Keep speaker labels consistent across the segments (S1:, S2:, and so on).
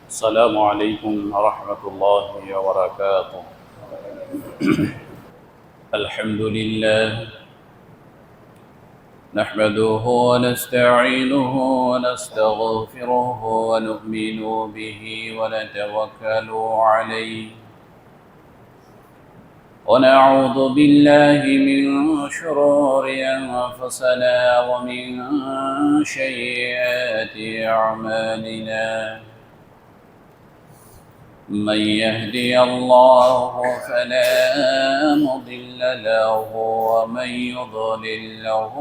S1: السلام عليكم ورحمة الله وبركاته. الحمد لله نحمده ونستعينه ونستغفره ونؤمن به ونتوكل عليه ونعوذ بالله من شرور أنفسنا ومن سيئات أعمالنا. من يهدي الله فلا مضل له ومن يضلل له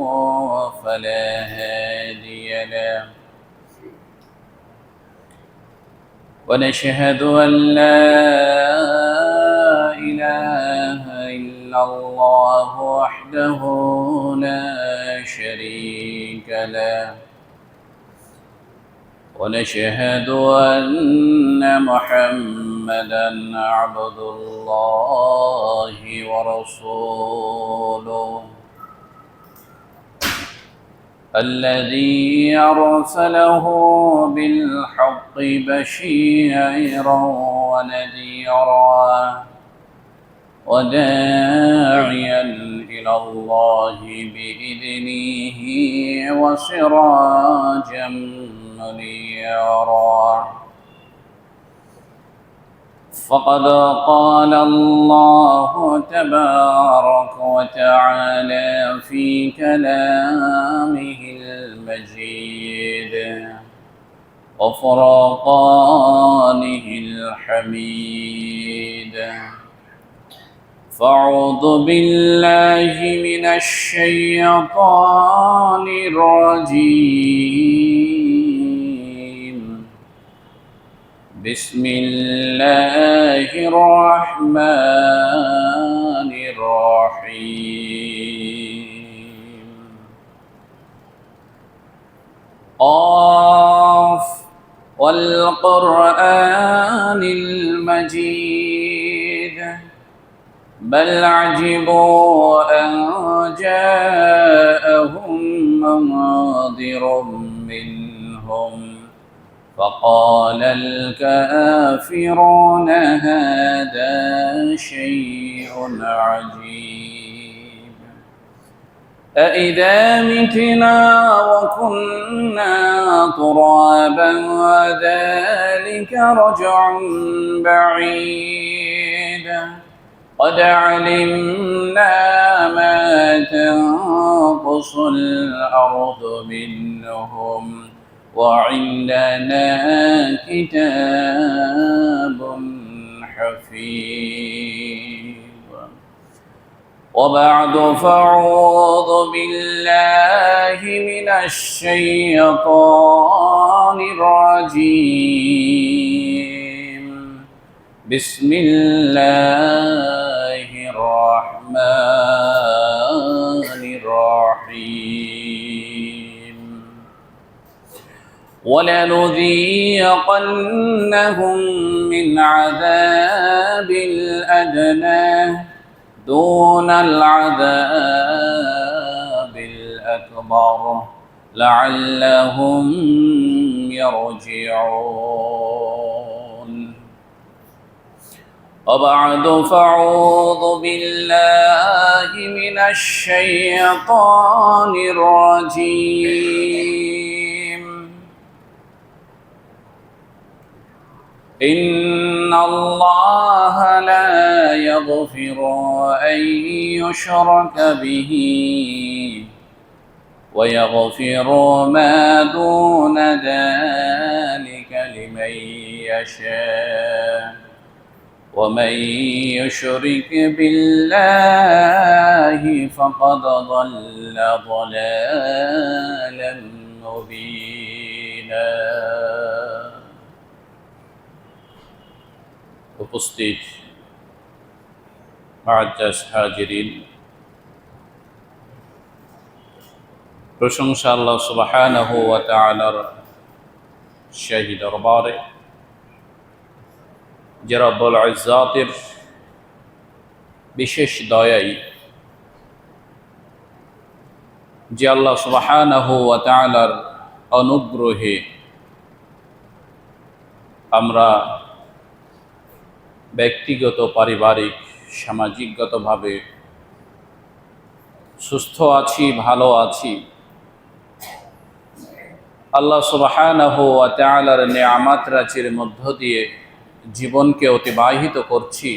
S1: فلا هادي له. ونشهد أن لا إله إلا الله وحده لا شريك له. ونشهد أن محمدًا عبد الله ورسوله الذي أرسله بالحق بشيرًا ونذيرًا وداعيًا إلى الله بإذنه وسراجًا منيرا. فقد قال الله تبارك وتعالى في كلامه المجيد وفرقانه الحميد. فأعوذ بالله من الشيطان الرجيم. بسم الله الرحمن الرحيم. قاف والقرآن المجيد بل عجبوا أن جاءهم منذر منهم فقال الكافرون هذا شيء عجيب. أإذا متنا وكنا ترابا وذلك رجع بعيد. قد علمنا ما تنقص الأرض منهم وعندنا كتاب حفيظ. وبعد فأعوذ بالله من الشيطان الرجيم. بسم الله الرحمن الرحيم. ولنذيقنهم من عذاب الأدنى دون العذاب الأكبر لعلهم يرجعون. وبعد فأعوذ بالله من الشيطان الرجيم. إن الله لا يغفر أن يشرك به ويغفر ما دون ذلك لمن يشاء ومن يشرك بالله فقد ضل ضلالا مبينا. উপস্থিত মুআজ্জাজ হাজিরিন, প্রশংসা আল্লাহ সুবহানাহু ওয়া তাআলার শাহী দরবারে, যে রব্বুল ইজ্জাতের বিশেষ দয়ায়, যে আল্লাহ সুবহানাহু ওয়া তাআলার অনুগ্রহে আমরা ব্যক্তিগত, পারিবারিক, সামাজিকগতভাবে সুস্থ আছি, ভালো আছি। আল্লাহ সুবহানাহু ওয়া তাআলার নিয়ামত রাজির মধ্য দিয়ে জীবনকে অতিবাহিত করছি।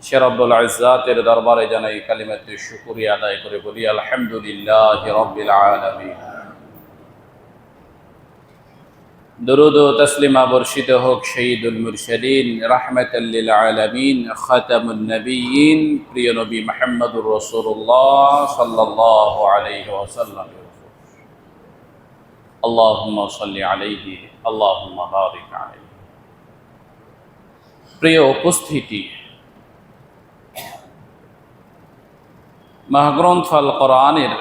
S1: সে রব্বুল ইজ্জাতের দরবারে জানাই কালিমাতে শুকরিয়া আদায় করে বলি আলহামদুলিল্লাহি রাব্বিল আলামিন। দরুদ ও তাসলিমা বর্ষিত হোক শহীদুল মুরসালিন, রাহমাতাল লিল আলামিন, খাতামুন নবিয়্যিন, প্রিয় নবী মুহাম্মদুর রাসূলুল্লাহ সাল্লাল্লাহু আলাইহি ওয়াসাল্লাম। আল্লাহুম্মা সাল্লি আলাইহি, আল্লাহুম্মা বারিক আলাইহি। প্রিয় উপস্থিতি, মহাগ্রন্থ আল কোরআনের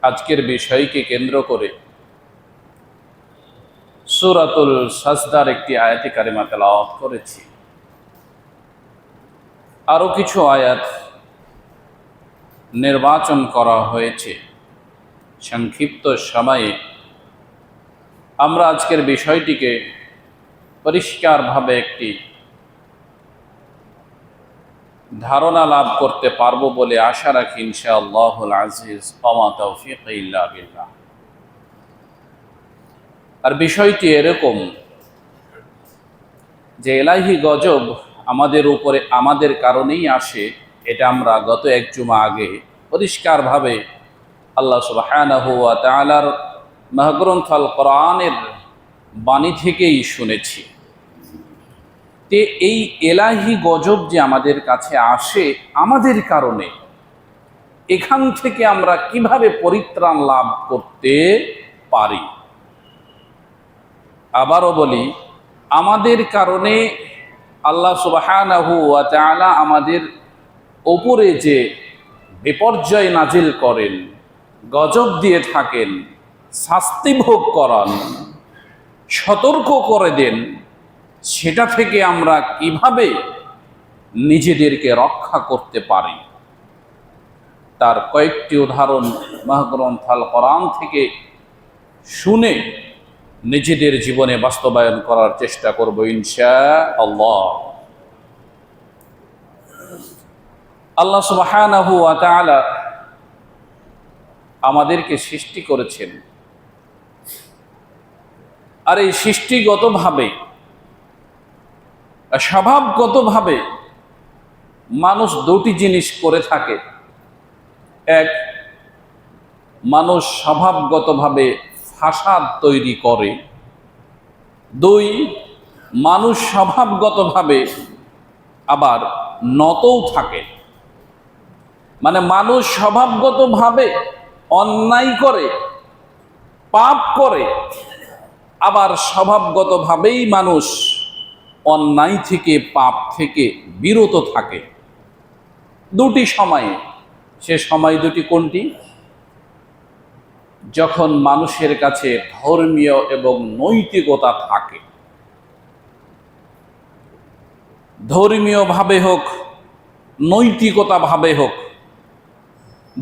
S1: আজকের বিষয়কে কেন্দ্র করে সূরাতুল সাজদার একটি আয়াতে কারিমা তেলাওয়াত করেছি। আরো কিছু আয়াত নির্বাচন করা হয়েছে। সংক্ষিপ্ত সময়ে আমরা আজকের বিষয়টিকে পরিষ্কারভাবে একটি ধারণা লাভ করতে পারবো বলে আশা রাখি ইনশাআল্লাহুল আজিজ। ওয়া তাওফীক ইল্লা বিল্লাহ। আর বিষয়টি এরকম যে ইলাহি গজব আমাদের উপরে আমাদের কারণেই আসে, এটা আমরা গত এক জুমা আগে পরিষ্কারভাবে আল্লাহ সুবহানাহু ওয়া তাআলার মহাগ্রন্থ আল কোরআনের বাণী থেকেই শুনেছি। তে এই এলাহি গজব যে আমাদের কাছে আসে আমাদের কারণে, এখান থেকে আমরা কিভাবে পরিত্রাণ লাভ করতে পারি। আবারও বলি, আমাদের কারণে আল্লাহ সুবহানাহু ওয়া তাআলা আমাদের উপরে যে বিপর্যয় নাজিল করেন, গজব দিয়ে থাকেন, শাস্তি ভোগ করান, সতর্ক করে দেন, সেটা থেকে আমরা কিভাবে নিজেদেরকে রক্ষা করতে পারি তার কয়েকটি উদাহরণ মহাগ্রন্থ আল কোরআন থেকে শুনে নিজেদের জীবনে বাস্তবায়ন করার চেষ্টা করব ইনশাআল্লাহ। আল্লাহ সুবহানাহু ওয়া তাআলা আমাদেরকে সৃষ্টি করেছেন, আর এই সৃষ্টিগতভাবে, স্বভাবগতভাবে মানুষ দুটি জিনিস করে থাকে। এক, মানুষ স্বভাবগতভাবে ফাসাদ তৈরি করে। দুই, মানুষ স্বভাবগতভাবে আবার নতও থাকে। মানে মানুষ স্বভাবগতভাবে অন্যায় করে, পাপ করে, আবার স্বভাবগতভাবেই মানুষ অন্যায় থেকে, পাপ থেকে বিরত থাকে। দুটি সময়ে। সে সময় দুটি কোনটি? যখন মানুষের কাছে ধর্মীয় এবং নৈতিকতা থাকে, ধর্মীয় ভাবে হোক, নৈতিকতা ভাবে হোক,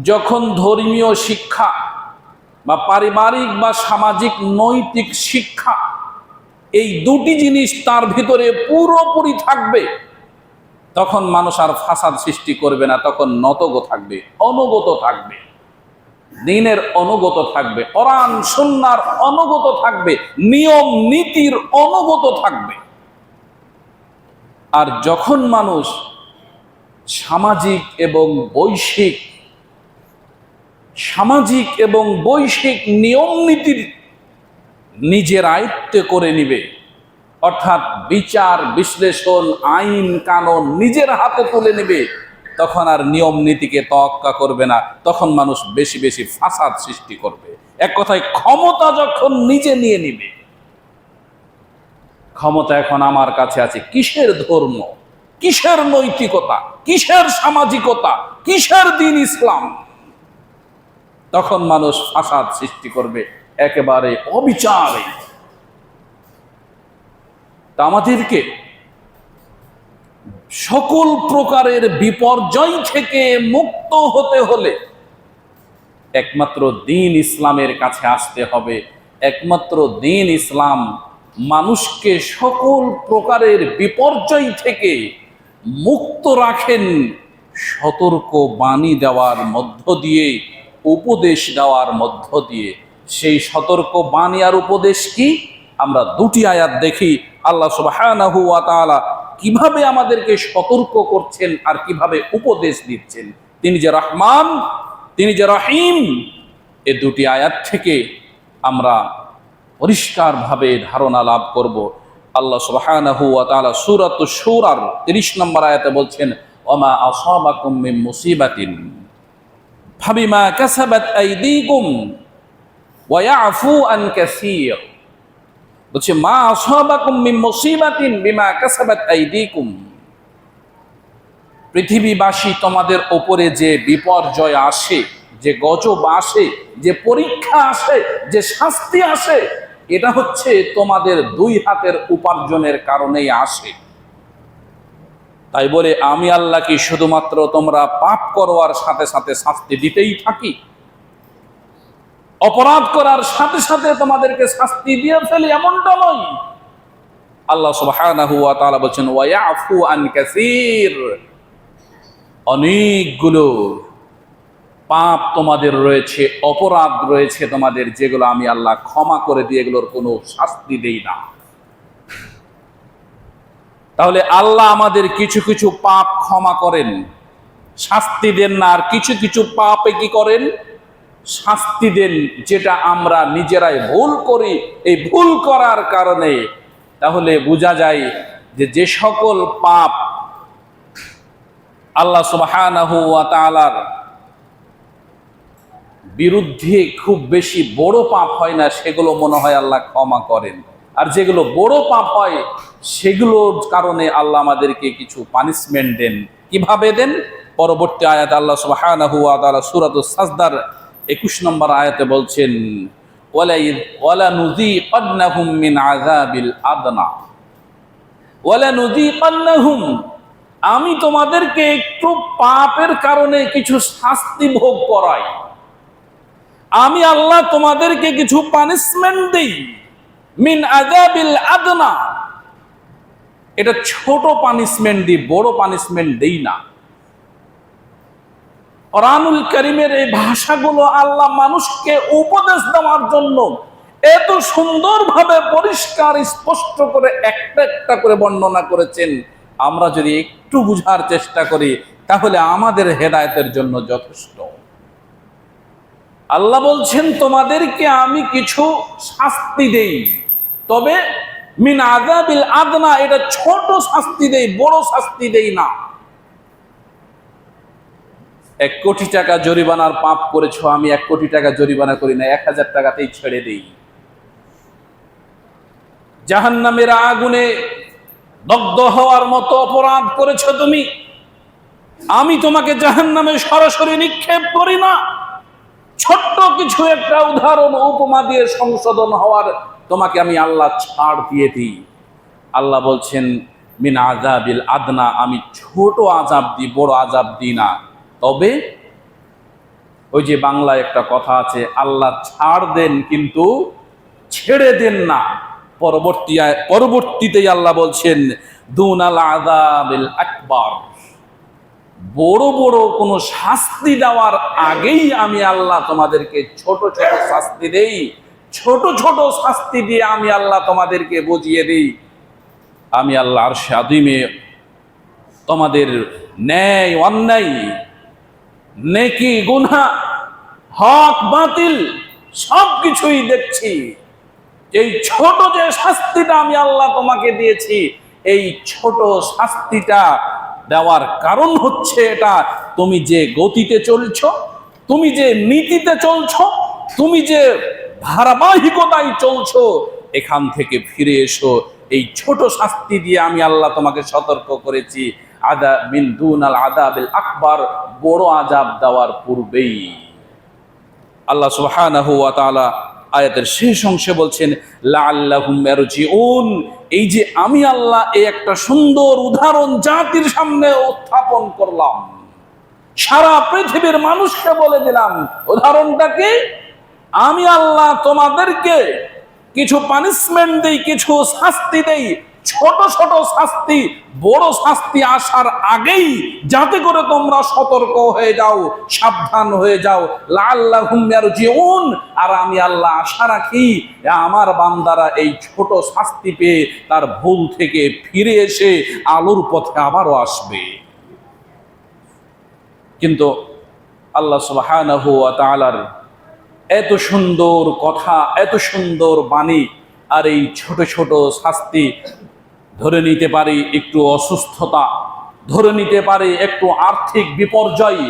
S1: যখন ধর্মীয় শিক্ষা বা পারিবারিক বা সামাজিক নৈতিক শিক্ষা, এই দুটি জিনিস তার ভিতরে পুরোপুরি থাকবে, তখন মানুষ আর ফাসাদ সৃষ্টি করবে না। তখন নতগো থাকবে, অনুগত থাকবে, দ্বীনের অনুগত থাকবে, কোরআন সুন্নাহর অনুগত থাকবে, নিয়ম নীতির অনুগত থাকবে। আর যখন মানুষ সামাজিক এবং বৈশ্বিক নিয়ম নীতির নিজের আয়ত্তে করে নিবে, অর্থাৎ বিচার বিশ্লেষণ, আইন কানুন নিজের হাতে তুলে নেবে, তখন আর নিয়ম নীতিকে তোয়াক্কা করবে না। তখন মানুষ বেশি বেশি ফাসাদ সৃষ্টি করবে। এক কথায়, ক্ষমতা যখন নিজে নিয়ে নিবে, ক্ষমতা এখন আমার কাছে আছে, কিসের ধর্ম, কিসের নৈতিকতা, কিসের সামাজিকতা, কিসের দ্বীন ইসলাম, তখন মানুষ ফাসাদ সৃষ্টি করবে একেবারে অবিচারে। তা আমাদেরকে সকল প্রকারের বিপর্যয় থেকে মুক্ত হতে হলে একমাত্র দ্বীন ইসলামের কাছে আসতে হবে, একমাত্র দ্বীন ইসলাম মানুষকে সকল প্রকারের বিপর্যয় থেকে মুক্ত রাখেন সতর্ক বাণী দেওয়ার মধ্য দিয়ে, উপদেশ দেওয়ার মধ্য দিয়ে। সেই সতর্ক বাণী আর উপদেশ কি? আমরা দুটি আয়াত দেখি। আল্লাহ সুবহানাহু ওয়া তাআলা কিভাবে আমাদেরকে সতর্ক করছেন আর কিভাবে উপদেশ দিচ্ছেন। তিনি যে রহমান, তিনি যে রহিম, এ দুটি আয়াত থেকে আমরা পরিষ্কারভাবে ধারণা লাভ করব। আল্লাহ সুবহানাহু ওয়া তাআলা সূরাতুশ শূরার 30 নম্বর আয়াতে বলছেন, ওমা আসাবাকুম মিন মুসিবাতিন ফাবিমা কাসাবাত আইদিকুম ওয়া ইয়াফু আন কাসীর। বলছে মা আসাবাকুম মিন মুসিবাতিন বিমা কাসাবাত আইদিকুম, পৃথিবীবাসী তোমাদের ওপরে যে বিপর্যয় আসে, যে গজব আসে, যে পরীক্ষা আসে, যে শাস্তি আসে, এটা হচ্ছে তোমাদের দুই হাতের উপার্জনের কারণেই আসে। তাই বলে আমি আল্লাহ কি শুধুমাত্র তোমরা পাপ করো আর সাথে সাথে শাস্তি দিতেই থাকি? অপরাধ করার সাথে সাথে তোমাদেরকে শাস্তি দিয়ে ফেলি, এমনটা নয়। আল্লাহ সুবহানাহু ওয়া তাআলা বলেন ওয়া ইয়াফু আন কাসীর, অনেকগুলো পাপ তোমাদের রয়েছে, অপরাধ রয়েছে তোমাদের, যেগুলো আমি আল্লাহ ক্ষমা করে দিয়ে এগুলোর কোনো শাস্তি দেই না। তাহলে আল্লাহ আমাদের কিছু কিছু পাপ ক্ষমা করেন, শাস্তি দেন না, আর কিছু কিছু পাপে কি করেন? শাস্তি দেন, যেটা আমরা নিজেরাই ভুল করি। এই ভুল করার কারণে তাহলে বোঝা যায় যে যে সকল পাপ আল্লাহ সুবহানাহু ওয়া তাআলার বিরুদ্ধে খুব বেশি বড় পাপ হয় না, সেগুলো মনে হয় আল্লাহ ক্ষমা করেন। আর যেগুলো বড় পাপ হয় সেগুলোর কারণে আল্লাহ আমাদেরকে কিছু পানিশমেন্ট দেন। কিভাবে দেন? পরবর্তী আয়াত আল্লাহ সুবহানাহু ওয়া তাআলা সূরাতুস সাজদার 21 নম্বর আয়াতে বলছেন, ওয়ালা নুযীকান্নাহুম মিন আযাবিল আদনা, ওয়ালা নুযীকান্নাহুম, আমি তোমাদেরকে একটু পাপের কারণে কিছু শাস্তি ভোগ করাই। আমি আল্লাহ তোমাদেরকে কিছু পানিশমেন্ট দেই। মিন আযাবিল আদনা, এটা ছোট পানিশমেন্ট দিই, বড় পানিশমেন্ট দেই না। কোরআনুল কারীমের এই ভাষাগুলো আল্লাহ মানুষকে উপদেশ দেওয়ার জন্য এত সুন্দরভাবে পরিষ্কার স্পষ্ট করে একটা একটা করে বর্ণনা করেছেন। আমরা যদি একটু বুঝার চেষ্টা করি তাহলে আমাদের হেদায়েতের জন্য যথেষ্ট। আল্লাহ বলছেন তোমাদেরকে আমি কিছু শাস্তি দেই, তবে মিন আযাবিল আদনা, এটা ছোট শাস্তি দেই, বড় শাস্তি দেই না। 1 কোটি টাকা জরিমানার পাপ করেছো, আমি 1 কোটি টাকা জরিমানা করি না, 1000 টাকাতেই ছেড়ে দেই। জাহান্নামের আগুনে দগ্ধ হওয়ার মতো অপরাধ করেছো তুমি, আমি তোমাকে জাহান্নামে সরাসরি নিক্ষেপ করি না। ছোট্ট কিছু একটা উদাহরণ উপমা দিয়ে সংশোধন হওয়ার তোমাকে আমি আল্লাহ ছাড় দিয়ে দিই। আল্লাহ বলছেন মিন আযাবিল আদনা, আমি ছোট আযাব দিই, বড় আযাব দিই না। তবে ওই যে বাংলায় একটা কথা আছে, আল্লাহ ছাড় দেন কিন্তু ছেড়ে দেন না। পরবর্তীতেই আল্লাহ বলছেন দুনাল আযাবিল আকবার, বড় বড় কোনো শাস্তি দেওয়ার আগেই আমি আল্লাহ তোমাদেরকে ছোট ছোট শাস্তি দেই। ছোট ছোট শাস্তি দিয়ে আমি আল্লাহ তোমাদেরকে বুঝিয়ে দিই। আমি আল্লাহ আরশে আযীমে তোমাদের ন্যায় অন্যায়, নেকি গুনাহ, হক বাতিল সবকিছুই দেখছি। এই ছোট যে শাস্তিটা আমি আল্লাহ তোমাকে দিয়েছি, এই ছোট শাস্তিটা দেওয়ার কারণ হচ্ছে এটা, তুমি যে গতিতে চলছো, তুমি যে নীতিতে চলছো, তুমি যে ধারাবাহিকতায় চলছো, এখান থেকে ফিরে এসো। এই ছোট শাস্তি দিয়ে আমি আল্লাহ তোমাকে সতর্ক করেছি মিন দুনাল আযাবিল আকবার, বড় আযাব দেওয়ার পূর্বেই। আল্লাহ সুবহানাহু ওয়া তাআলা আয়াতের শেষ অংশে বলছেন লাআল্লাহুম ইয়ারজিউন, এই যে আমি আল্লাহ এই একটা সুন্দর উদাহরণ জাতির সামনে উত্থাপন করলাম, সারা পৃথিবীর মানুষকে বলে দিলাম উদাহরণটা কি? আমি আল্লাহ তোমাদেরকে কিছু পানিশমেন্ট দেই, কিছু শাস্তি দেই, ছোট ছোট শাস্তি বড় শাস্তি আসার আগেই, যাতে করে তোমরা সতর্ক হয়ে যাও, সাবধান হয়ে যাও। লাআল্লাহুম ইয়ারজিউন। আর আমি আল্লাহ আশা রাখি আমার বান্দারা এই ছোট শাস্তি পেয়ে তার ভুল থেকে ফিরে এসে আলোর পথে আবারও আসবে। কিন্তু আল্লাহ সুবহানাহু ওয়া তাআলার এত সুন্দর কথা, এত সুন্দর বাণী, আর এই ছোট ছোট শাস্তি, ধরে নিতে পারি একটু অসুস্থতা, ধরে নিতে পারি একটু আর্থিক বিপর্যয়,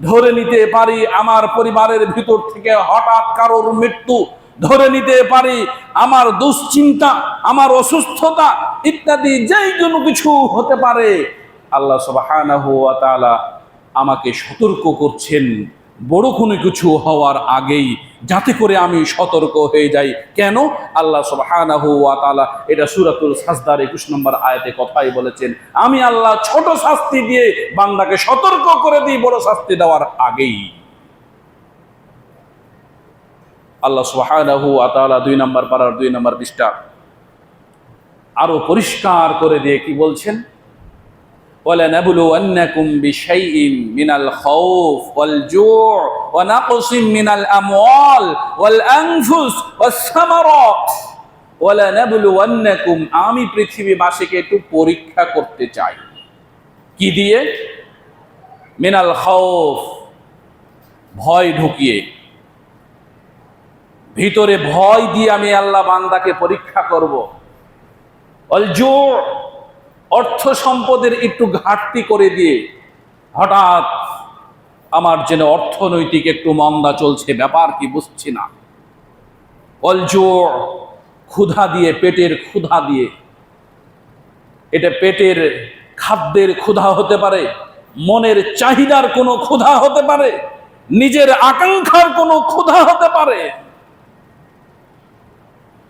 S1: ধরে নিতে পারি আমার পরিবারের ভিতর থেকে হঠাৎ কারোর মৃত্যু, ধরে নিতে পারি আমার দুশ্চিন্তা, আমার অসুস্থতা ইত্যাদি যেই কোনো কিছু হতে পারে। আল্লাহ সুবহানাহু ওয়া তাআলা আমাকে সতর্ক করছেন বড় কোনো কিছু হওয়ার আগেই, যাতে করে আমি সতর্ক হয়ে যাই। কেন? আল্লাহ সুবহানাহু ওয়া তাআলা এটা সূরাতুল সাজদার 21 নম্বর আয়াতে কথাই বলেছেন, আমি আল্লাহ ছোট শাস্তি দিয়ে বান্দাকে সতর্ক করে দিই বড় শাস্তি দেওয়ার আগেই। আল্লাহ সুবহানাহু ওয়া তাআলা 2 নম্বর পারার 2 নম্বর পৃষ্ঠা আরো পরিষ্কার করে দিয়ে কি বলছেন? وَلَنَبْلُوَنَّكُمْ بِشَيْءٍ مِنَ الْخَوْفِ وَالْجُوعِ وَنَقْصٍ مِنَ الْأَمْوَالِ وَالْأَنفُسِ وَالثَّمَرَاتِ وَلَنَبْلُوَنَّكُمْ। আমি পৃথিবীবাসীকে একটু পরীক্ষা করতে চাই। কি দিয়ে? মিনাল খাউফ, ভয় ঢুকিয়ে, ভিতরে ভয় দিয়ে আমি আল্লাহ বান্দাকে পরীক্ষা করব। ওয়াল জু', অর্থ সম্পদের একটু ঘাটতি করে দিয়ে, হঠাৎ আমার যেন অর্থনৈতিক একটু মন্দা চলছে, ব্যাপার কি বুঝছি না। ওয়াল জু', ক্ষুধা দিয়ে, পেটের ক্ষুধা দিয়ে। এটা পেটের খাদ্যের ক্ষুধা হতে পারে, মনের চাহিদার কোনো ক্ষুধা হতে পারে, নিজের আকাঙ্ক্ষার কোনো ক্ষুধা হতে পারে।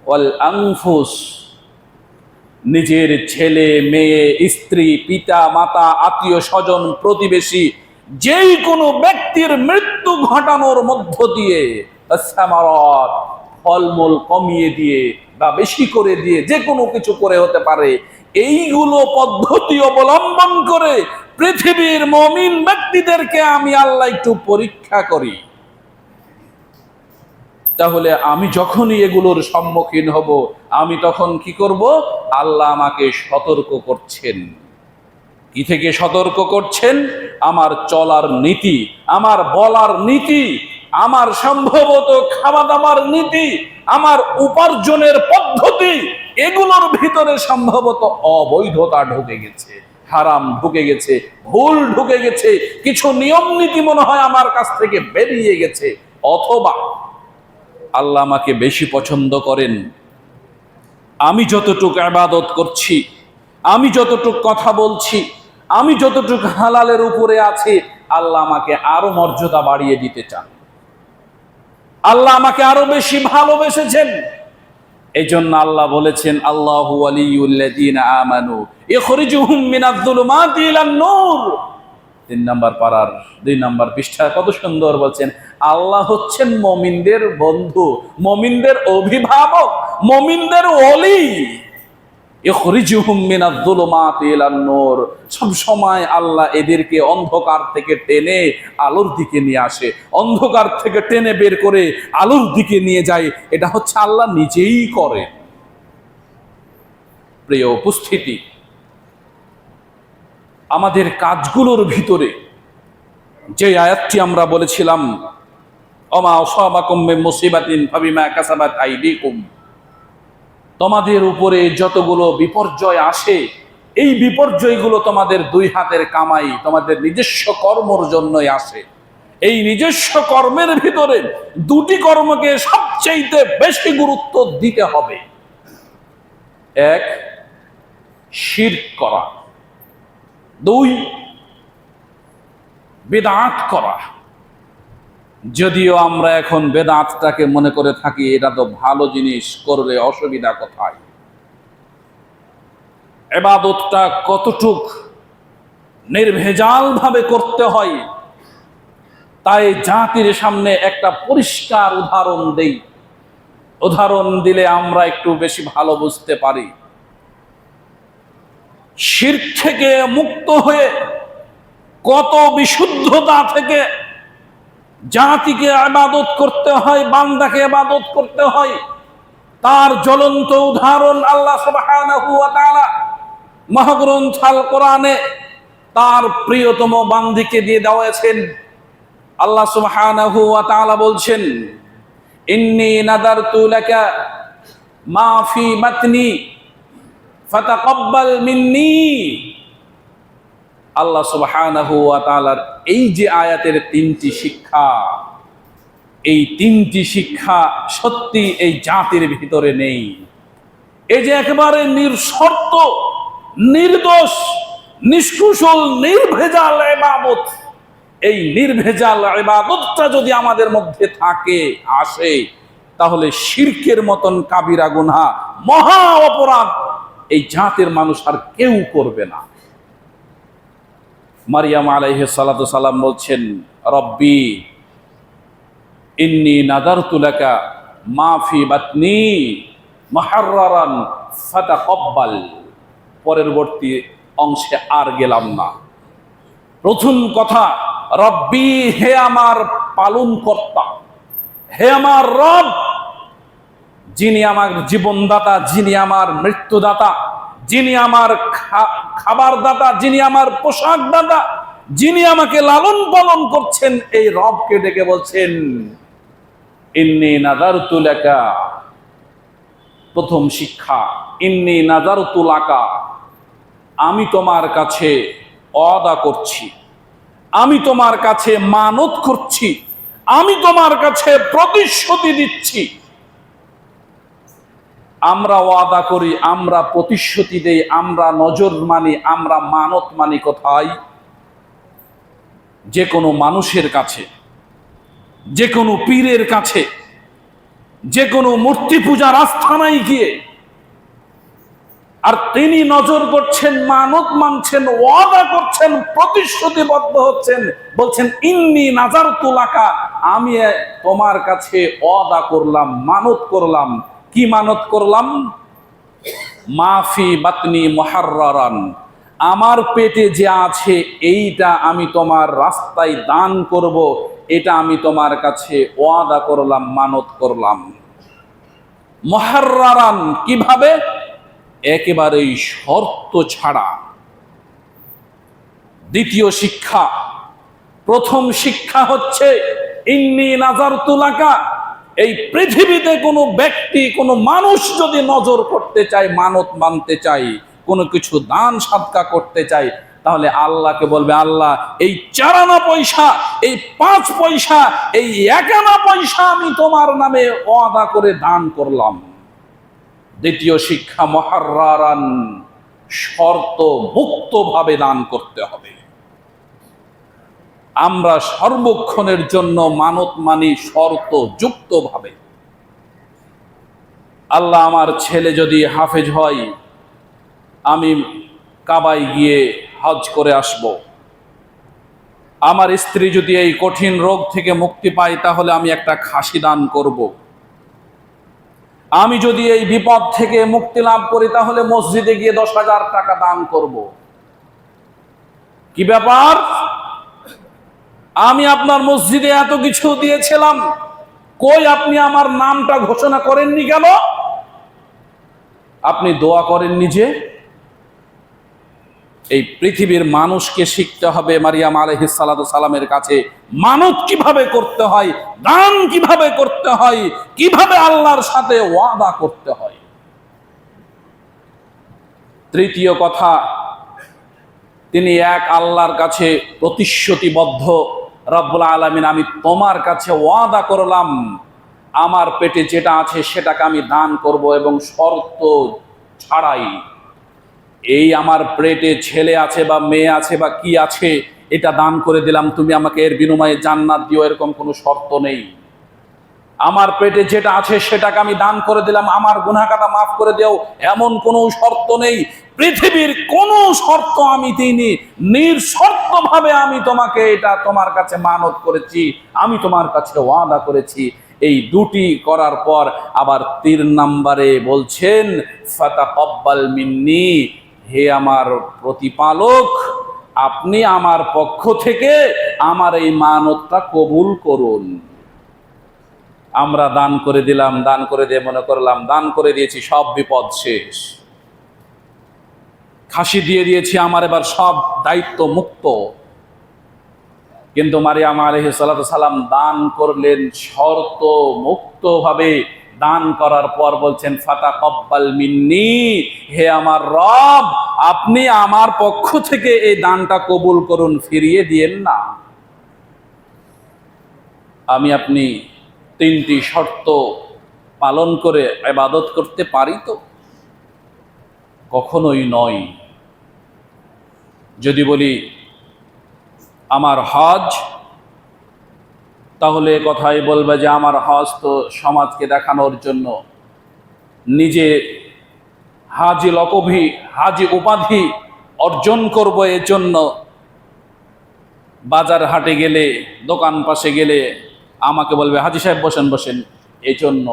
S1: ওয়াল আনফুস, নিজের ছেলে মেয়ে, স্ত্রী, পিতা মাতা, আত্মীয় স্বজন, প্রতিবেশী, যেই কোনো ব্যক্তির মৃত্যু ঘটানোর মধ্য দিয়ে, সামারাত, ফলমূল কমিয়ে দিয়ে বা বেশি করে দিয়ে, যে কোনো কিছু করে হতে পারে। এইগুলো পদ্ধতি অবলম্বন করে পৃথিবীর মুমিন ব্যক্তিদেরকে আমি আল্লাহ একটু পরীক্ষা করি। তাহলে আমি যখনই এগুলোর সম্মুখীন হব, আমি তখন কি করব? আল্লাহ আমাকে সতর্ক করছেন। কি থেকে সতর্ক করছেন? আমার চলার নীতি, আমার বলার নীতি, আমার সম্ভবত খাওয়া দাওয়ার নীতি, আমার উপার্জনের পদ্ধতি, এগুলোর ভিতরে সম্ভবত অবৈধতা ঢুকে গেছে, হারাম ঢুকে গেছে, ভুল ঢুকে গেছে, কিছু নিয়ম নীতি মনে হয় আমার কাছ থেকে বেরিয়ে গেছে। অথবা আল্লাহ আমাকে বেশি পছন্দ করেন, আমি যতটুকু ইবাদত করছি, আমি যতটুকু কথা বলছি, আমি যতটুকু হালালের উপরে আছি, আল্লাহ আমাকে আরো মর্যাদা বাড়িয়ে দিতে চান, আল্লাহ আমাকে আরো বেশি ভালোবেসেছেন। এই জন্য আল্লাহ বলেছেন, আল্লাহু ওয়ালিয়ুল্লাযীনা আমানু ইখরিজুহুম মিনাজ-যুলুমাতি ইলান-নূর। 3 নম্বর পারার 2 নম্বর পৃষ্ঠা কত সুন্দর বলছেন, আল্লাহ হচ্ছেন মুমিনদের বন্ধু, মুমিনদের অভিভাবক, মুমিনদের ওলি। ইখরিজুহুম মিনাজ-যুলুমাতি ইলান-নূর, সব সময় আল্লাহ এদেরকে অন্ধকার থেকে টেনে আলোর দিকে নিয়ে আসে, অন্ধকার থেকে টেনে বের করে আলোর দিকে নিয়ে যায়। এটা হচ্ছে আল্লাহ নিজেই করে। প্রিয় উপস্থিতি, আমাদের কাজগুলোর ভিতরে যে আয়াতটি আমরা বলেছিলাম, ওমা আসাবাকুম মিন মুসিবাতিন ফাবিমা কাসাবাত আইদিকুম, তোমাদের উপরে যতগুলো বিপর্যয় আসে, এই বিপর্যয়গুলো তোমাদের দুই হাতের কামাই, তোমাদের নিজস্ব কর্মের জন্যই আসে। এই নিজস্ব কর্মের ভিতরে দুটি কর্মকে সবচেয়ে বেশি গুরুত্ব দিতে হবে। এক, শিরক করা, 2, বেদাত করা। যদিও আমরা এখন বেদাতটাকে মনে করে থাকি এটা তো ভালো জিনিস, করলে অসুবিধা কোথায়। ইবাদতটা কতটুক নির্ভেজাল ভাবে করতে হয়, তাই জাতির সামনে একটা পরিষ্কার উদাহরণ দেই। উদাহরণ দিলে আমরা একটু বেশি ভালো বুঝতে পারি। শিরক থেকে মুক্ত হয়ে কত বিশুদ্ধতা থেকে জাতিকে ইবাদত করতে হয়, বান্দাকে ইবাদত করতে হয়, তার জ্বলন্ত উদাহরণ আল্লাহ সুবহানাহু ওয়া তাআলা মহাগ্রন্থ আল কোরআনে তার প্রিয়তম বান্দিকে দিয়ে দেওয়াছেন। আল্লাহ সুবহানাহু ওয়া তাআলা বলছেন, ইন্নী নাদারতু লাকা মা ফি বাতনি ফাতাকাব্বাল মিন্নি। আল্লাহ সুবহানাহু ওয়া তাআলার এই যে আয়াতের তিনটি শিক্ষা, এই তিনটি শিক্ষা সত্যি এই জাতির ভিতরে নেই। এই যে একেবারে নির্শর্ত, নির্দোষ, নিষ্কুশল, নির্ভেজাল ইবাদত, এই নির্ভেজাল ইবাদতটা যদি আমাদের মধ্যে থাকে, আসে, তাহলে শিরকের মতন কাবিরা গুনাহ, মহা অপরাধ এই জাতির মানুষ আর কেউ করবে না। মারিয়াম আলাইহিস সালাতু সালাম বলছেন, রব্বি ইন্নী নাদারতু লাকা মা ফি বাতনি মুহাররারান ফাতাকাব্বাল। পরবর্তী অংশে আর গেলাম না। প্রথম কথা, রব্বি, হে আমার পালন কর্তা, হে আমার রব, যিনি আমার জীবনদাতা, যিনি আমার মৃত্যুদাতা, যিনি আমার খাবার দাতা, যিনি আমার পোশাক দাতা, যিনি আমাকে লালন পালন করছেন, এই রবকে ডেকে বলছেন ইন্নী নাযারতু লাকা। প্রথম শিক্ষা, ইন্নী নাযারতু লাকা, আমি তোমার কাছে ওয়াদা করছি, আমি তোমার কাছে মানত করছি, আমি তোমার কাছে প্রতিশ্রুতি দিচ্ছি। আমরা ওয়াদা করি, আমরা প্রতিশ্রুতি দেই, আমরা নজর মানি, আমরা মানত মানি কোথায়? যে কোনো মানুষের কাছে, যে কোনো পীরের কাছে, যে কোনো মূর্তি পূজার আস্থানায় গিয়ে। আর তিনি নজর করছেন, মানত মানছেন, ওয়াদা করছেন, প্রতিশ্রুতিবদ্ধ হচ্ছেন, বলছেন ইন্নী নাযারতু লাকা, আমি তোমার কাছে ওয়াদা করলাম, মানত করলাম। কি মানত করলাম? মাফি বাতনি মুহাররারান, আমার পেটে যে আছে এইটা আমি তোমার রাস্তায় দান করব, এটা আমি তোমার কাছে ওয়াদা করলাম, মানত করলাম। মুহাররারান কিভাবে? একেবারেই শর্ত ছাড়া। দ্বিতীয় শিক্ষা, প্রথম শিক্ষা হচ্ছে ইন্নী নাযারতু লাকা। এই পৃথিবীতে কোনো ব্যক্তি, কোনো মানুষ যদি নজর করতে চায়, মানত মানতে চায়, কোনো কিছু দান সাদকা করতে চায়, তাহলে আল্লাহকে বলবে, আল্লাহ, এই 4 আনা পয়সা, এই 5 পয়সা, এই 1 আনা পয়সা আমি তোমার নামে ওয়াদা করে দান করলাম। দ্বিতীয় শিক্ষা, মুহাররারান, শর্ত মুক্তভাবে দান করতে হবে। আমরা সর্বক্ষণের জন্য মানত মানি শর্ত যুক্তভাবে। আল্লাহ, আমার ছেলে যদি হাফেজ হয়, আমি কাবায় গিয়ে হজ করে আসব। আমার স্ত্রী যদি এই কঠিন রোগ থেকে মুক্তি পায়, তাহলে আমি একটা খাসি দান করব। আমি যদি এই বিপদ থেকে মুক্তি লাভ করি, তাহলে মসজিদে গিয়ে 10,000 টাকা দান করব। কি ব্যাপার? আমি আপনার মসজিদে এত কিছু দিয়েছিলাম, কই আপনি আমার নামটা ঘোষণা করেননি কেন? আপনি দোয়া করেননি যে? এই পৃথিবীর মানুষকে শিখতে হবে মারিয়াম আলাইহিস সালাতু সালামের কাছে মানত কিভাবে করতে হয়, দান কিভাবে করতে হয়, কিভাবে আল্লাহর সাথে ওয়াদা করতে হয়। তৃতীয় কথা, তিনি এক আল্লাহর কাছে প্রতিশ্রুতিবদ্ধ, রব্বুল আলামিন, আমি তোমার কাছে ওয়াদা করলাম, আমার পেটে যেটা আছে সেটাকে আমি দান করব, এবং শর্ত ছাড়াই। এই আমার পেটে ছেলে আছে বা মেয়ে আছে বা কি আছে, এটা দান করে দিলাম, তুমি আমাকে এর বিনিময়ে জান্নাত দিও, এরকম কোনো শর্ত নেই। আমার পেটে যেটা আছে সেটাকে আমি দান করে দিলাম, আমার গুনাহ কাটা মাফ করে দেও, এমন কোনো শর্ত নেই। পৃথিবীর কোনো শর্ত আমি দিইনি, নিঃশর্তভাবে আমি তোমাকে এটা তোমার কাছে মানত করেছি, আমি তোমার কাছে ওয়াদা করেছি। এই দুটি করার পর আবার 3 নম্বরে বলছেন ফাতাকাব্বাল মিন্নি, হে আমার প্রতিপালক, আপনি আমার পক্ষ থেকে আমার এই মানতটা কবুল করুন। আমরা দান করে দিলাম, দান করে দিয়ে মনে করলাম দান করে দিয়েছি, সব বিপদ শেষ, খাসি দিয়ে দিয়েছি, আমার এবার সব দায়িত্ব মুক্ত। কিন্তু মারিয়াম আলাইহিস সালাম দান করলেন শর্ত মুক্তভাবে। দান করার পর বলছেন ফাতাকাব্বাল মিন্নি, হে আমার রব, আপনি আমার পক্ষ থেকে এই দানটা কবুল করুন, ফিরিয়ে দিয়েন না। আমি আপনি 3টি শর্ত পালন করে ইবাদত করতে পারি তো? কখনোই নয়। যদি বলি আমার হজ, তাহলে কথাই বলবে যে আমার হজ তো সমাজকে দেখানোর জন্য, নিজে হাজি লকবি, হাজি উপাধি অর্জন করব এর জন্য। বাজার হাটে গেলে, দোকান পাশে গেলে আমাকে বলবে হাজি সাহেব বসেন বসেন, এই জন্য,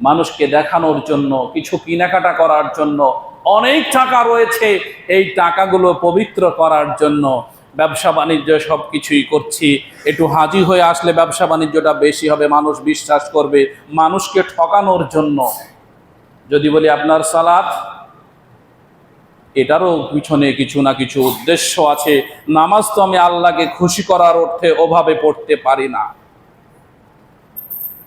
S1: মানুষকে দেখানোর জন্য, কিছু কেনাকাটা করার জন্য। অনেক টাকা রয়েছে, এই টাকাগুলো পবিত্র করার জন্য ব্যবসা বাণিজ্য সব কিছুই করছি। একটু হাজি হয়ে আসলে ব্যবসা বাণিজ্যটা বেশি হবে, মানুষ বিশ্বাস করবে, মানুষকে ঠকানোর জন্য। যদি বলি আপনার সালাত, এটারও পিছনে কিছু না কিছু উদ্দেশ্য আছে। নামাজ তো আমি আল্লাহকে খুশি করার অর্থে ওভাবে পড়তে পারি না।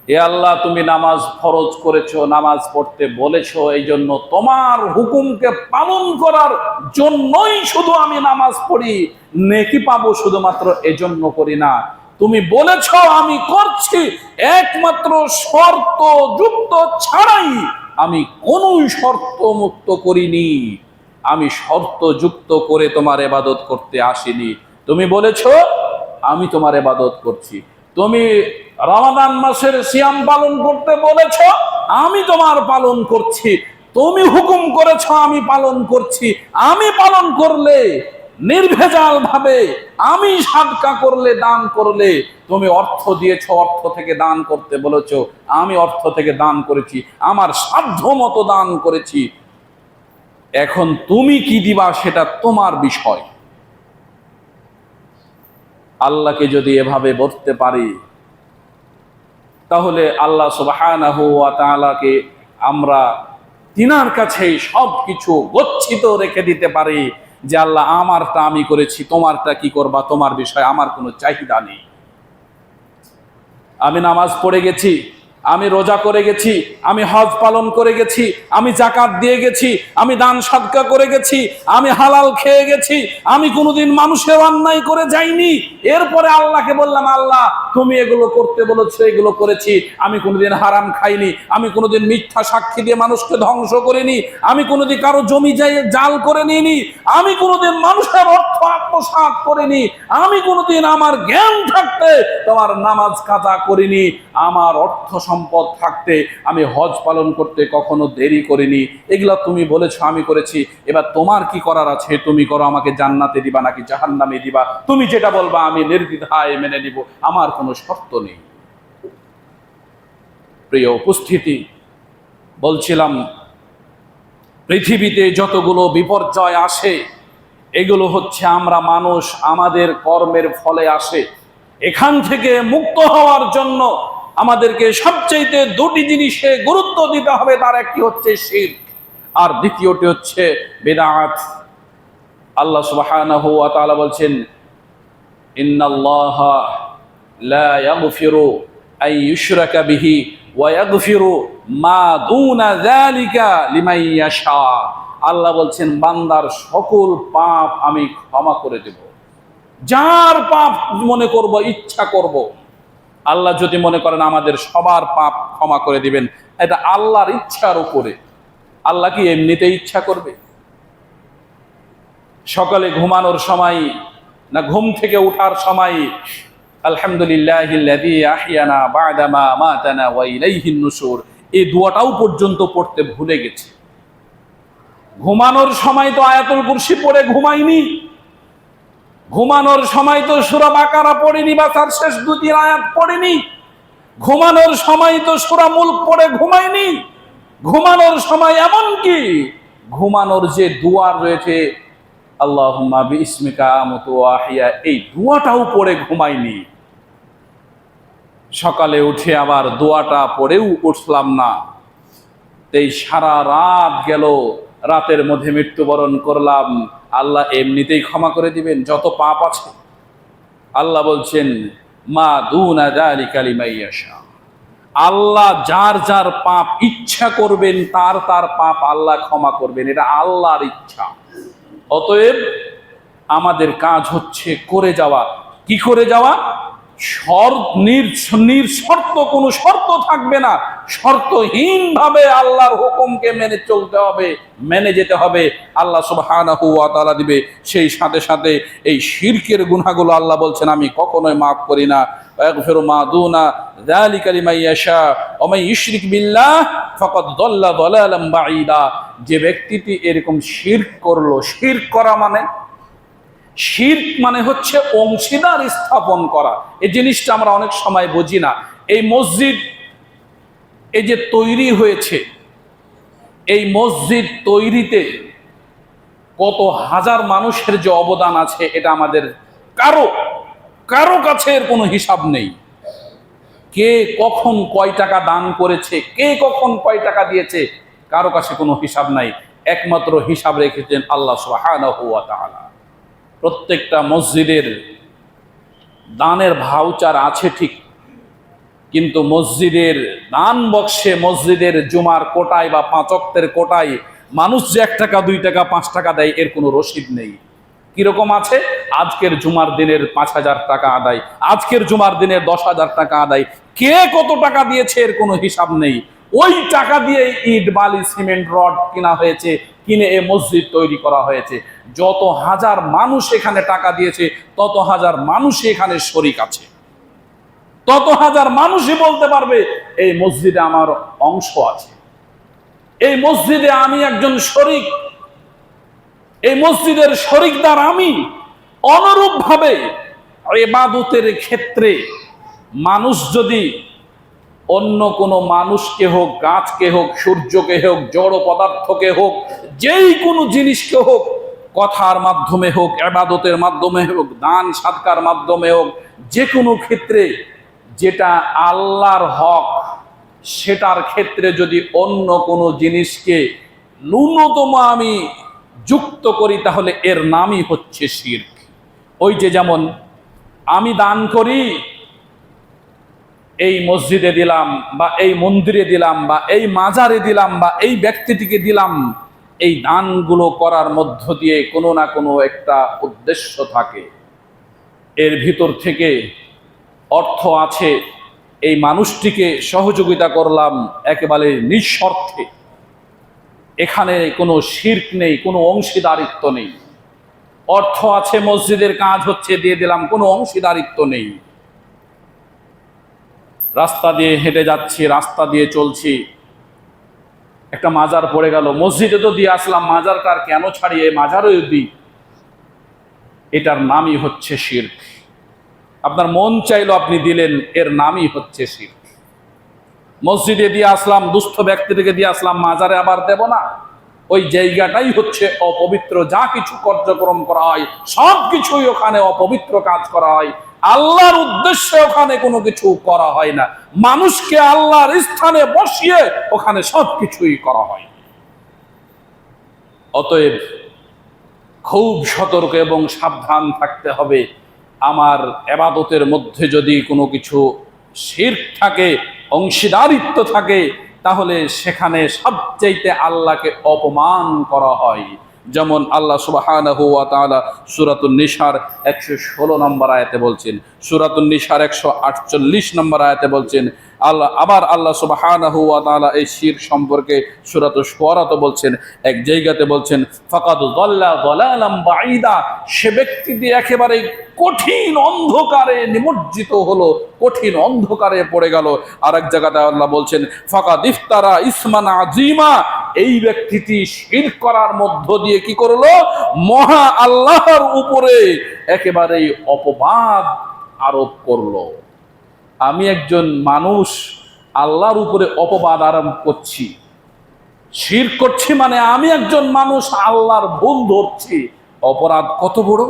S1: এ আল্লাহ, তুমি নামাজ ফরজ করেছো, নামাজ পড়তে বলেছো, এই জন্য তোমার হুকুমকে পালন করার জন্যই শুধু আমি নামাজ পড়ি, নেকি পাবো শুধুমাত্র এজন্য করি না। তুমি বলেছো আমি করছি, একমাত্র শর্ত যুক্ত ছাড়াই, আমি কোনোই শর্ত মুক্ত করিনি। আমি শর্ত যুক্ত করে তোমার ইবাদত করতে আসিনি। তুমি বলেছো, আমি তোমার ইবাদত করছি। তুমি রমাদান মাসের সিয়াম পালন করতে বলেছ, আমি তোমার পালন করছি। তুমি হুকুম করেছ, আমি পালন করছি। আমি পালন করলে নির্ভেজাল ভাবে, আমি সাদকা করলে, দান করলে, তুমি অর্থ দিয়েছ, অর্থ থেকে দান করতে বলেছ, আমি অর্থ থেকে দান করেছি, আমার সাধ্য মতো দান করেছি। এখন তুমি কি দিবা সেটা তোমার বিষয়। আল্লাহকে যদি এভাবে বলতে পারি, তাহলে আল্লাহ সুবহানাহু ওয়া তাআলাকে আমরা তিনার কাছেই সব কিছু গচ্ছিত রেখে দিতে পারি যে আল্লাহ, আমারটা আমি করেছি, তোমারটা কি করবা তোমার বিষয়, আমার কোনো চাহিদা নেই। আমি নামাজ পড়ে গেছি, আমি রোজা করে গেছি, আমি হজ পালন করে গেছি, আমি যাকাত দিয়ে গেছি, আমি দান সাদকা করে গেছি, আমি হালাল খেয়ে গেছি, আমি কোনোদিন মানুষের অন্যায় করে যাইনি। এরপরে আল্লাহকে বললাম, আল্লাহ তুমি এগুলো করতে বলেছো, এগুলো করেছি। আমি কোনোদিন হারাম খাইনি, আমি কোনোদিন মিথ্যা সাক্ষী দিয়ে মানুষকে ধ্বংস করিনি, আমি কোনোদিন কারো জমি জাল করে নিইনি, আমি কোনোদিন মানুষের অর্থ আত্মসাৎ করিনি, আমি কোনোদিন আমার জ্ঞান থাকতে তোমার নামাজ কাজা করিনি, আমার অর্থ সম্পদ থাকতে আমি হজ পালন করতে কখনো দেরি করিনি। এগুলা তুমি বলেছো, আমি করেছি। এবার তোমার কি করার আছে তুমি করো, আমাকে জান্নাতে দিবা নাকি জাহান্নামে দিবা, তুমি যেটা বলবা আমি নির্দ্বিধায় মেনে নিব, আমার কোনো শর্ত নেই। প্রিয় উপস্থিতি, বলছিলাম পৃথিবীতে যতগুলো বিপর্যয় আসে, এগুলো হচ্ছে আমরা মানুষ আমাদের কর্মের ফলে আসে। এখান থেকে মুক্ত হওয়ার জন্য আমাদেরকে সবচেয়ে 2টি জিনিসে গুরুত্ব দিতে হবে। তার একটি হচ্ছে শিরক, আর দ্বিতীয়টি হচ্ছে বিদআত। আল্লাহ সুবহানাহু ওয়া তাআলা বলছেন, ইন্নাল্লাহা লা ইয়াগফিরু আন ইউশরাকা বিহি ওয়া ইয়াগফিরু মা দুনা যালিকা লিমান ইয়াশা। আল্লাহ বলছেন, বান্দার সকল পাপ আমি ক্ষমা করে দেব, যার পাপ মনে করব, ইচ্ছা করব। আল্লাহ যদি মনে করেন আমাদের সবার পাপ ক্ষমা করে দিবেন, এটা আল্লাহর ইচ্ছার উপরে। আল্লাহ কি এমনিতে ইচ্ছা করবে? সকালে ঘুমানোর সময় না ঘুম থেকে ওঠার সময় আলহামদুলিল্লাহিল্লাযী আহইয়ানা বা'দা মা আমাতানা ওয়া ইলাইহিন নুশুর, এই দোয়াটাও পর্যন্ত পড়তে ভুলে গেছে। ঘুমানোর সময় তো আয়াতুল কুরসি পড়ে ঘুমাইনি, ঘুমানোর সময় তো সূরা বাকারা পড়িনি বা তার শেষ 2টি আয়াত পড়িনি। ঘুমানোর সময় তো সূরা মুলক পড়ে ঘুমায়নি। ঘুমানোর সময় এমনকি ঘুমানোর যে দুয়া রয়েছে আল্লাহুম্মা বিইসমিকা আমুতু ওয়া আহইয়া, এই দুয়াটাও পড়ে ঘুমায়নি। সকালে উঠে আবার দোয়াটা পড়েও উঠলাম না, এই সারা রাত গেল, রাতের মধ্যে মৃত্যুবরণ করলাম। আল্লাহ এমনিতেই ক্ষমা করে দিবেন যত পাপ আছে। আল্লাহ বলছেন মা দুনা যালিকা লিমান ইয়াশা, আল্লাহ যার যার পাপ ইচ্ছা করবেন তার তার পাপ আল্লাহ ক্ষমা করবেন, এটা আল্লাহর ইচ্ছা। অতএব আমাদের কাজ হচ্ছে করে যাওয়া। কি করে যাওয়া? নিঃশর্ত, কোনো শর্ত থাকবে না, শর্তহীন ভাবে আল্লাহর হুকুমকে মেনে চলতে হবে, মেনে যেতে হবে। আল্লাহ সুবহানাহু ওয়া তাআলা দিবে। সেই সাথে সাথে এই শিরকের গুনাহগুলো আল্লাহ বলছেন আমি কখনোই মাফ করি না। ইয়াগফিরু মা দুনা যালিকা লিমান ইয়াশা ওয়া মান ইউশরিক বিল্লাহ ফাকাদ দাল্লা দালালাম বাঈদা। যে ব্যক্তিটি এরকম শিরক করলো, শিরক করা মানে, শিরক মানে হচ্ছে অংশীদার স্থাপন করা। এই জিনিসটা আমরা অনেক সময় বুঝি না। এই মসজিদ এই যে তৈরি হয়েছে, এই মসজিদ তৈরিতে কত হাজার মানুষের যে অবদান আছে এটা আমাদের কারো কাছে এর কোনো হিসাব নেই। কে কখন কয় টাকা দান করেছে, কে কখন কয় টাকা দিয়েছে, কারো কাছে কোনো হিসাব নাই। একমাত্র হিসাব রেখেছেন আল্লাহ সুবহানাহু ওয়া তাআলা। প্রত্যেকটা মসজিদের দানের ভাউচার আছে ঠিক, কিন্তু মসজিদের দান বক্সে, মসজিদের জুমার কোটায় বা 5 ওয়াক্তের কোটায় মানুষ যে 1 টাকা 2 টাকা 5 টাকা দেয় এর কোনো রসিদ নেই। কিরকম আছে? আজকের জুমার দিনের 5,000 টাকা আদায়, আজকের জুমার দিনের 10,000 টাকা আদায়, কে কত টাকা দিয়েছে এর কোনো হিসাব নেই। ওই টাকা দিয়ে ইট বালি সিমেন্ট রড কিনা হয়েছে, কিনে এ মসজিদ তৈরি করা হয়েছে। যত হাজার মানুষ এখানে টাকা দিয়েছে তত হাজার মানুষই এখানে শরিক আছে, তত হাজার মানুষই বলতে পারবে এই মসজিদে আমার অংশ আছে, এই মসজিদে আমি একজন শরিক, এই মসজিদের শরিকদার আমি। অনুরূপ ভাবে ইবাদতের ক্ষেত্রে মানুষ যদি অন্য কোনো মানুষকে হোক, গাছকে হোক, সূর্যকে হোক, জড় পদার্থকে হোক, যেই কোনো জিনিসকে হোক, কথার মাধ্যমে হোক, ইবাদতের মাধ্যমে হোক, দান সাদকার মাধ্যমে হোক, যে কোনো ক্ষেত্রে যেটা আল্লাহর হক সেটার ক্ষেত্রে যদি অন্য কোনো জিনিসকে ন্যূনতম আমি যুক্ত করি তাহলে এর নামই হচ্ছে শিরক। ওই যে যেমন আমি দান করি, এই মসজিদে দিলাম বা এই মন্দিরে দিলাম বা এই মাজারে দিলাম বা এই ব্যক্তিটিকে দিলাম, এই দানগুলো করার মধ্য দিয়ে কোনো না কোনো একটা উদ্দেশ্য থাকে। এর ভিতর থেকে অর্থ আছে, এই মানুষটিকে সহযোগিতা করলাম একেবারে নিঃস্বার্থে, এখানে কোনো শিরক নেই, কোনো অংশীদারিত্ব নেই। অর্থ আছে, মসজিদের কাজ হচ্ছে, দিয়ে দিলাম, কোনো অংশীদারিত্ব নেই। রাস্তা দিয়ে হেঁটে যাচ্ছি, রাস্তা দিয়ে চলছি, একটা মাজার পড়ে গেল, মসজিদে তো দিয়ে আসলাম, মাজারটার কেন ছাড়িয়ে মাজারও দিই, এটার নামই হচ্ছে শিরক। আপনার মন চাইলো আপনি দিলেন, এর নামই হচ্ছে শিরক। মসজিদে দিয়ে আসলাম, দুস্থ ব্যক্তিকে দিয়ে আসলাম, মাজারে আবার দেব না, ওই জায়গাটাই হচ্ছে অপবিত্র। যা কিছু কার্যক্রম করা হয় সব কিছুই ওখানে অপবিত্র কাজ করা হয়, আল্লাহর উদ্দেশ্যে ওখানে কোনো কিছু করা হয় না, মানুষকে আল্লাহর স্থানে বসিয়ে ওখানে সব কিছুই করা হয়। অতএব খুব সতর্ক এবং সাবধান থাকতে হবে। আমার ইবাদতের মধ্যে যদি কোনো কিছু শিরক থাকে, অংশীদারিত্ব থাকে, তাহলে সেখানে সবচাইতে আল্লাহকে অপমান করা হয়। যেমন আল্লাহ সুবহানাহু ওয়া তাআলা সূরাতুন নিসার 116 নম্বর আয়াতে বলছেন, সূরাতুন নিসার 148 নম্বর আয়াতে বলছেন, আল্লাহ সুবহানাহু ওয়া তাআলা এই শিরক সম্পর্কে সূরাতুশ শুআরাতে বলছেন, এক জায়গাতে বলছেন ফাকাদ দাল্লা দালালাম বাঈদা, সে ব্যক্তিটি একেবারে কঠিন অন্ধকারে নিমজ্জিত হলো, কঠিন অন্ধকারে পড়ে গেল। আর এক জায়গাতে আল্লাহ বলছেন ফাকাদ ইফতারা ইসমান আযীমা, এই ব্যক্তিটি শিরক করার মধ্য দিয়ে কি করলো? মহা আল্লাহর উপরে একেবারে অপবাদ আরোপ করলো। আমি একজন মানুষ আল্লাহর উপরে অপবাদ আরোপ করছি, শিরক করছি, মানে আমি একজন মানুষ আল্লাহর ভুল ধরছি। অপরাধ কত বড়!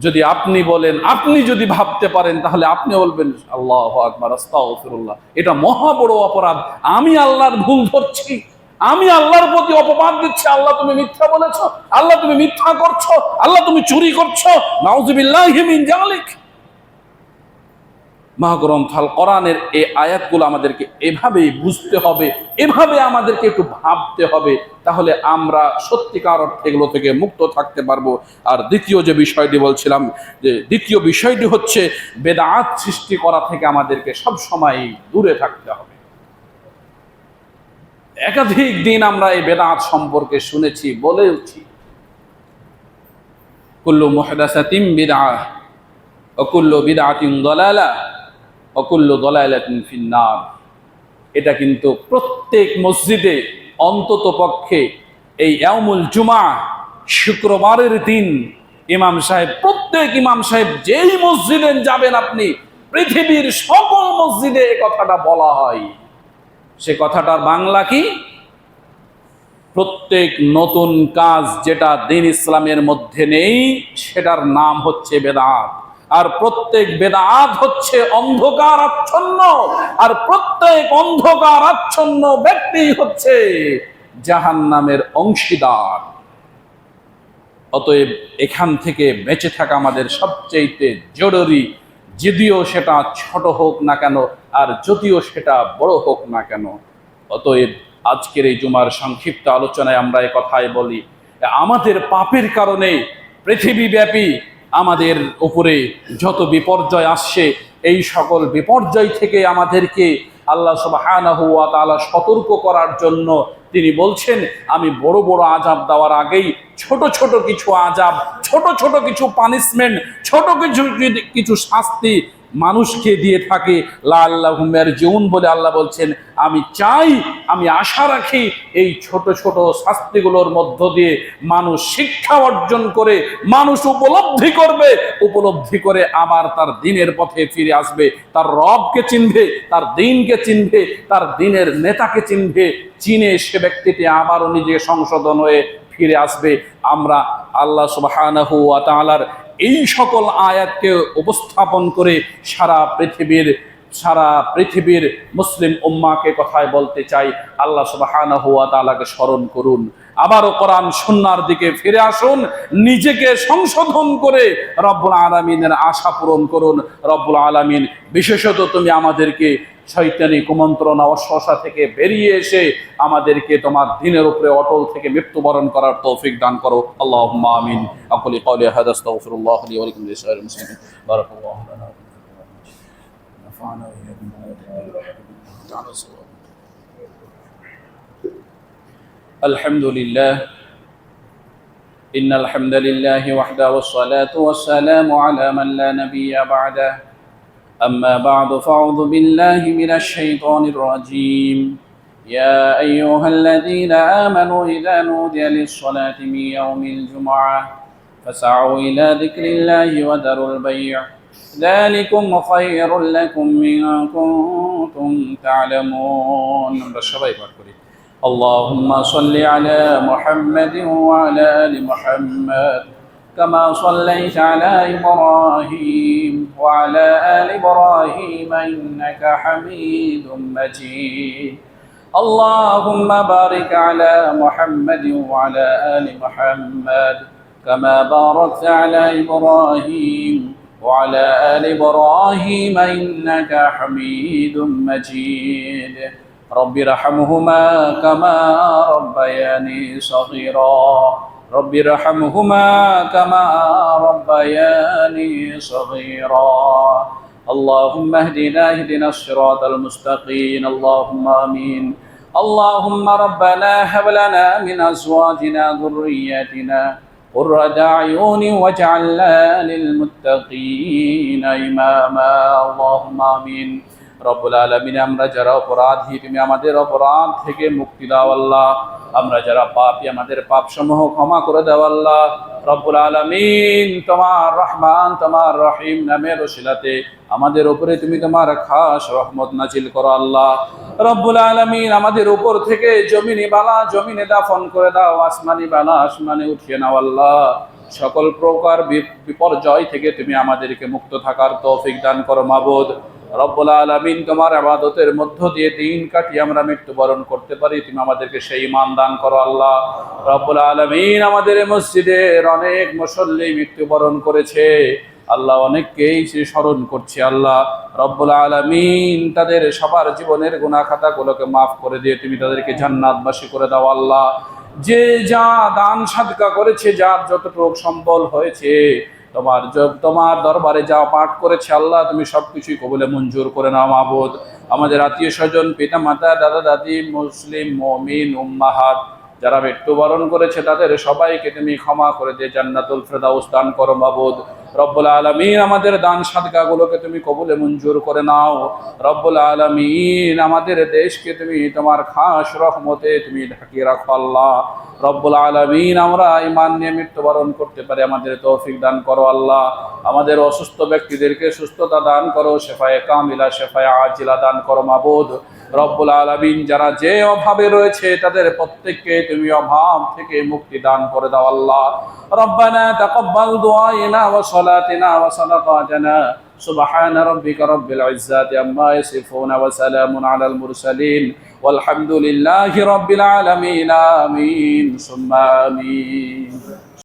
S1: যদি আপনি বলেন, আপনি যদি ভাবতে পারেন, তাহলে আপনি বলবেন আল্লাহু আকবার, আস্তাগফিরুল্লাহ, এটা মহা বড় অপরাধ। আমি আল্লাহর ভুল ধরছি, আমি আল্লাহর প্রতি অপবাদ দিচ্ছি। আল্লাহ তুমি মিথ্যা বলেছো, আল্লাহ তুমি মিথ্যা করছো, আল্লাহ তুমি চুরি করছো, নাউযুবিল্লাহি মিন যালিক। মহাগ্রন্থ আল কোরআনের এই আয়াতগুলো আমাদেরকে এভাবেই বুঝতে হবে, এভাবে আমাদেরকে একটু ভাবতে হবে, তাহলে আমরা সত্যিকার অর্থে এগুলো থেকে মুক্ত থাকতে পারবো। আর দ্বিতীয় যে বিষয়টি বলছিলাম, যে দ্বিতীয় বিষয়টি হচ্ছে বেদাত সৃষ্টি করা থেকে আমাদেরকে সব সময় দূরে থাকতে হবে। একাধিক দিন আমরা এই বেদাত সম্পর্কে শুনেছি, বলেওছি, কুল্লু মুহদাসাতিন বিদআহ ওয়া কুল্লু বিদআতিন দালালাহ ওয়া কুল্লু দালালাতিন ফিন্নার। এটা কিন্তু প্রত্যেক মসজিদে অন্তত পক্ষে এই ইয়াউমুল জুমআ, শুক্রবারের দিন ইমাম সাহেব, প্রত্যেক ইমাম সাহেব যেই মসজিদে যাবেন আপনি, পৃথিবীর সকল মসজিদে এই কথাটা বলা হয়। সে কথাটার বাংলা কি? প্রত্যেক নতুন কাজ যেটা দ্বীন ইসলামের মধ্যে নেই, সেটার নাম হচ্ছে বেদাত। আর প্রত্যেক বেদাত হচ্ছে অন্ধকার আচ্ছন্ন, আর প্রত্যেক অন্ধকার আচ্ছন্ন ব্যক্তি হচ্ছে জাহান্নামের অংশীদার। অতএব এখান থেকে বেঁচে থাকা আমাদের সবচেয়ে জরুরি, যদিও সেটা ছোট হোক না কেন, আর যদিও সেটা বড় হোক না কেন। অতএব আজকের এই জুমার সংক্ষিপ্ত আলোচনায় আমরা এই কথাই বলি, আমাদের পাপের কারণে পৃথিবীব্যাপী আমাদের উপরে যত বিপর্যয় আসছে, এই সকল বিপর্যয় থেকে আমাদেরকে আল্লাহ সুবহানাহু ওয়া তাআলা সতর্ক করার জন্য তিনি বলছেন, আমি বড় বড় আযাব দেওয়ার আগেই ছোট ছোট কিছু আযাব, ছোট ছোট কিছু পানিশমেন্ট, ছোট কিছু শাস্তি মানুষকে দিয়ে থাকে লাআল্লাহুম ইয়ারজিউন বলে আল্লাহ বলছেন, আমি চাই, আমি আশা রাখি এই ছোট ছোট শাস্তিগুলোর মধ্য দিয়ে মানুষ শিক্ষা অর্জন করে, মানুষ উপলব্ধি করবে, উপলব্ধি করে আবার তার দ্বীনের পথে ফিরে আসবে, তার রবকে চিনবে, তার দ্বীনকে চিনবে, তার দ্বীনের নেতাকে চিনবে, চিনে সে ব্যক্তিটি আবারও নিজে সংশোধন হয়ে ফিরে আসবে। আমরা আল্লাহ সুবহানাহু ওয়া তাআলার এই সকল আয়াতকে উপস্থাপন করে সারা পৃথিবীর মুসলিম উম্মাহকে কথায় বলতে চাই, আল্লাহ সুবহানাহু ওয়া তাআলাকে স্মরণ করুন, আবারও কোরআন সুন্নাহর দিকে ফিরে আসুন, নিজেকে সংশোধন করে রব্বুল আলামিনের আশা পূরণ করুন। রব্বুল আলামিন বিশেষত তুমি আমাদেরকে শয়তানি কুমন্ত্রণা ওয়াসওয়াসা থেকে বেরিয়ে এসে আমাদেরকে তোমার দ্বীনের উপরে অটল থেকে মৃত্যুবরণ করার তৌফিক দান করো। আল্লাহুম্মা আমিন। আকুলি কওলি হাযা আস্তাগফিরুল্লাহ লি ওয়া লাকুম লিসাইরিল মুসলিমিন। বারাকাল্লাহু লানা ওয়া নাফা'না ওয়া ইয়্যাকুম বিমা তাআলা। আলহামদুলিল্লাহ, ইন্নাল হামদালিল্লাহি ওয়াহদাহু ওয়াস-সালাতু ওয়াস-সালামু আলা মান লা নাবিয়্যা বা'দাহু। أما بعد فأعوذ بالله من الشيطان الرجيم. يا أيها الذين آمنوا إذا نودي للصلاة من يوم الجمعة فاسعوا إلى ذكر الله وذروا البيع ذلكم خير لكم إن كنتم تعلمون. اللهم صل على محمد وعلى آل محمد كما صليت على إبراهيم وعلى آل إبراهيم إنك حميد مجيد. اللهم بارك على محمد وعلى آل محمد كما باركت على إبراهيم وعلى آل إبراهيم إنك حميد مجيد. رب ارحمهما كما ربياني صغيرا. رب ارحمهما كما ربياني صغيرا. اللهم اهدنا الصراط المستقيم. اللهم آمين. اللهم ربنا هب لنا من أزواجنا ذرياتنا قرة أعين واجعلنا للمتقين إماما. اللهم آمين. রব্বুল আলামিন আমরা যারা অপরাধী তুমি আমাদের অপরাধ থেকে মুক্তি দাও আল্লাহ। আমরা যারা পাপী আমাদের পাপ সমূহ ক্ষমা করে দাও আল্লাহ। রব্বুল আলামিন তোমার রহমান তোমার রহিম নামের ওসিলাতে আমাদের উপরে তুমি তোমার খাস রহমত নাজিল করো আল্লাহ। রব্বুল আলামিন আমাদের উপর থেকে জমিনে বালা জমিনে দাফন করে দাও, আসমানি বালা আসমানে উঠিয়ে নাও আল্লাহ। সকল প্রকার বিপর্যয় থেকে তুমি আমাদেরকে মুক্ত থাকার তৌফিক দান করো মাবুদ। রব্বুল আলামিন তোমার ইবাদতের মধ্য দিয়ে দিন কাটিয়ে আমরা মৃত্যুবরণ করতে পারি, তুমি আমাদেরকে সেই ঈমান দান করো আল্লাহ। রব্বুল আলামিন আমাদের মসজিদের অনেক মুসল্লি মৃত্যুবরণ করেছে আল্লাহ, অনেককেই সে স্মরণ করছে আল্লাহ। রব্বুল আলামিন তাদের সবার জীবনের গুনাহ খাতাগুলোকে মাফ করে দিয়ে তুমি তাদেরকে জান্নাতবাসী করে দাও আল্লাহ। যে যা দান সাদকা করেছে, যার যতটুকু সম্বল হয়েছে, তোমার দরবারে যা পাঠ করেছে আল্লাহ, তুমি সবকিছুই কবুলে মঞ্জুর করে নাও মাবুদ। আমাদের আত্মীয় স্বজন, পিতা মাতা, দাদা দাদি, মুসলিম মুমিন উম্মাহাত যারা মৃত্যুবরণ করেছে তাদের সবাইকে তুমি ক্ষমা করে দিয়ে জান্নাতুল ফেরদাউস দান করো মাবুদ। রব্বুল আলামিন আমাদের দান সাদকাগুলোকে তুমি কবুলে মঞ্জুর করে নাও। রব্বুল আলামিন আমাদের দেশকে তুমি তোমার খাস রহমতে তুমি ঢাকিয়ে রাখো আল্লাহ। রব্বুল আলামিন আমরা ঈমান নিয়ে মৃত্যুবরণ করতে পারি আমাদের তৌফিক দান করো আল্লাহ। আমাদের অসুস্থ ব্যক্তিদেরকে সুস্থতা দান করো, শেফায়ে কামিলা শেফায়ে আজিলা দান করো মাবুদ। রব্বুল আলামিন যারা যে অভাবে রয়েছে তাদের প্রত্যেককে তুমি অভাব থেকে মুক্তি দান করে দাও আল্লাহ। রব্বানা তাকাব্বাল দুআনা ওয়া সালাতিনা ওয়া সাদাকাতানা সুবহান রাব্বিকা রাব্বিল ইজ্জাতি আম্মা ইয়াসিফুন ওয়া সালামুন আলাল মুরসালিন ওয়ালহামদুলিল্লাহি রাব্বিল আলামিন আমিন সুম্মা আমিন।